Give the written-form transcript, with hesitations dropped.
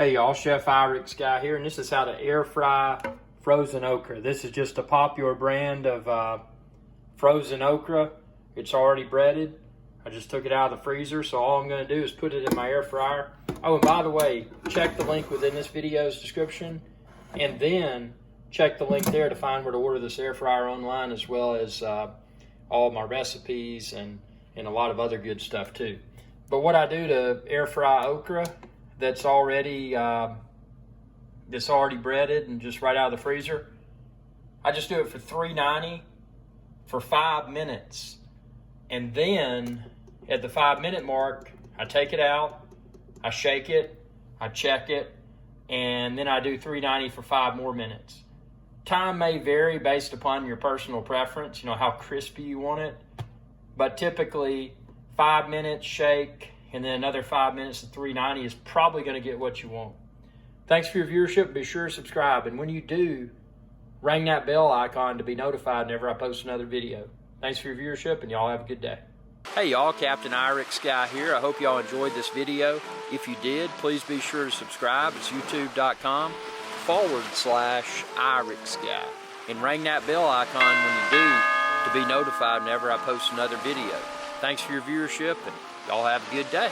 Hey y'all, Chef IrixGuy here, and this is how to air fry frozen okra. This is just a popular brand of frozen okra. It's already breaded. I just took it out of the freezer, so all I'm going to do is put it in my air fryer. Oh, and by the way, check the link within this video's description, and then check the link there to find where to order this air fryer online, as well as all my recipes and a lot of other good stuff too. But what I do to air fry okra that's already breaded and just right out of the freezer, I just do it for $3.90 for 5 minutes. And then at the 5-minute mark, I take it out, I shake it, I check it, and then I do $3.90 for 5 more minutes. Time may vary based upon your personal preference, how crispy you want it. But typically 5 minutes, shake, and then another 5 minutes at $3.90 is probably going to get what you want. Thanks for your viewership. Be sure to subscribe. And when you do, ring that bell icon to be notified whenever I post another video. Thanks for your viewership, and y'all have a good day. Hey y'all, Captain IrixGuy here. I hope y'all enjoyed this video. If you did, please be sure to subscribe. It's youtube.com/IrixGuy. And ring that bell icon when you do to be notified whenever I post another video. Thanks for your viewership, and y'all have a good day.